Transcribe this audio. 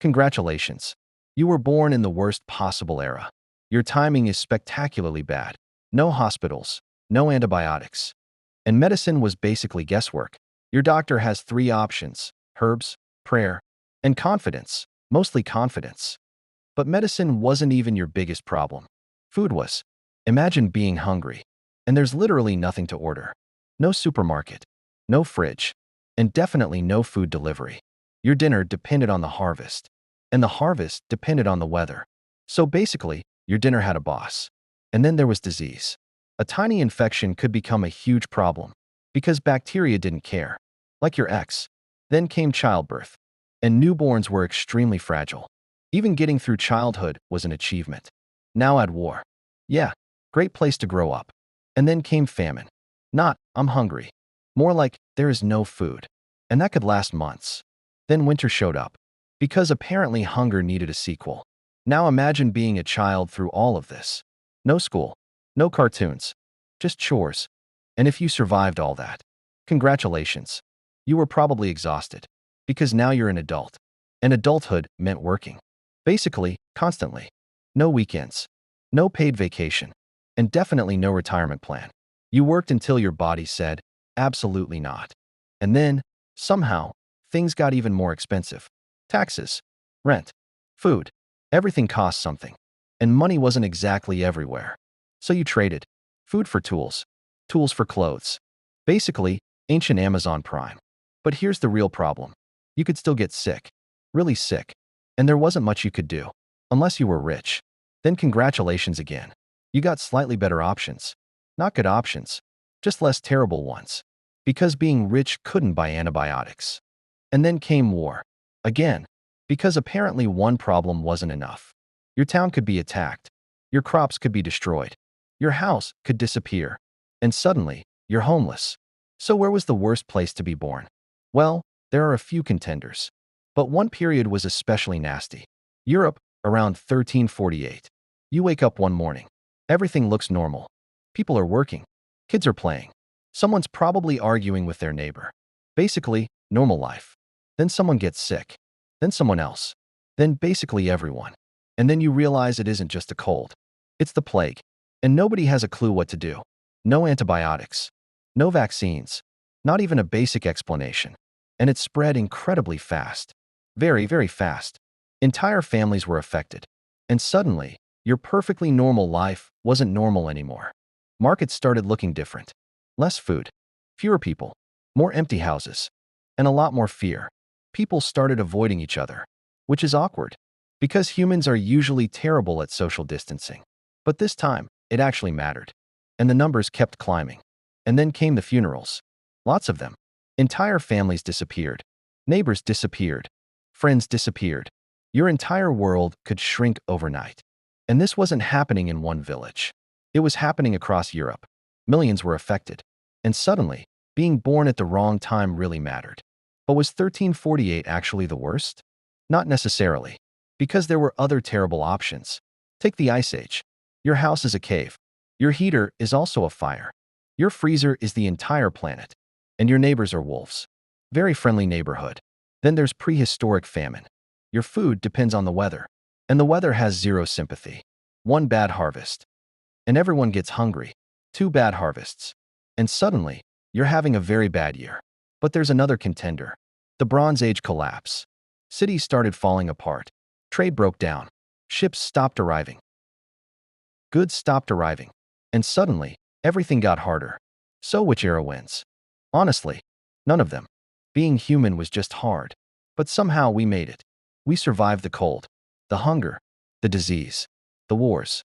Congratulations. You were born in the worst possible era. Your timing is spectacularly bad. No hospitals, no antibiotics. And medicine was basically guesswork. Your doctor has three options: herbs, prayer, and confidence, mostly confidence. But medicine wasn't even your biggest problem. Food was. Imagine being hungry, and there's literally nothing to order. No supermarket, no fridge, and definitely no food delivery. Your dinner depended on the harvest, and the harvest depended on the weather. So basically, your dinner had a boss. And then there was disease. A tiny infection could become a huge problem because bacteria didn't care, like your ex. Then came childbirth, and newborns were extremely fragile. Even getting through childhood was an achievement. Now add war. Yeah, great place to grow up. And then came famine. Not, I'm hungry. More like, there is no food. And that could last months. Then winter showed up, because apparently hunger needed a sequel. Now imagine being a child through all of this. No school, no cartoons, just chores. And if you survived all that, congratulations. You were probably exhausted, because now you're an adult. And adulthood meant working. Basically, constantly. No weekends, no paid vacation, and definitely no retirement plan. You worked until your body said, absolutely not. And then, somehow, things got even more expensive. Taxes, rent, food, everything cost something. And money wasn't exactly everywhere. So you traded food for tools, tools for clothes. Basically, ancient Amazon Prime. But here's the real problem. You could still get sick, really sick. And there wasn't much you could do, unless you were rich. Then congratulations again. You got slightly better options. Not good options, just less terrible ones. Because being rich couldn't buy antibiotics. And then came war. Again. Because apparently one problem wasn't enough. Your town could be attacked. Your crops could be destroyed. Your house could disappear. And suddenly, you're homeless. So where was the worst place to be born? Well, there are a few contenders. But one period was especially nasty. Europe, around 1348. You wake up one morning. Everything looks normal. People are working. Kids are playing. Someone's probably arguing with their neighbor. Basically, normal life. Then someone gets sick. Then someone else. Then basically everyone. And then you realize it isn't just a cold. It's the plague. And nobody has a clue what to do. No antibiotics. No vaccines. Not even a basic explanation. And it spread incredibly fast. Very, very fast. Entire families were affected. And suddenly, your perfectly normal life wasn't normal anymore. Markets started looking different. Less food. Fewer people. More empty houses. And a lot more fear. People started avoiding each other. Which is awkward. Because humans are usually terrible at social distancing. But this time, it actually mattered. And the numbers kept climbing. And then came the funerals. Lots of them. Entire families disappeared. Neighbors disappeared. Friends disappeared. Your entire world could shrink overnight. And this wasn't happening in one village. It was happening across Europe. Millions were affected. And suddenly, being born at the wrong time really mattered. But was 1348 actually the worst? Not necessarily. Because there were other terrible options. Take the Ice Age. Your house is a cave. Your heater is also a fire. Your freezer is the entire planet. And your neighbors are wolves. Very friendly neighborhood. Then there's prehistoric famine. Your food depends on the weather. And the weather has zero sympathy. One bad harvest. And everyone gets hungry. Two bad harvests. And suddenly, you're having a very bad year. But there's another contender. The Bronze Age collapse. Cities started falling apart. Trade broke down. Ships stopped arriving. Goods stopped arriving. And suddenly, everything got harder. So which era wins? Honestly, none of them. Being human was just hard. But somehow we made it. We survived the cold, the hunger, the disease, the wars.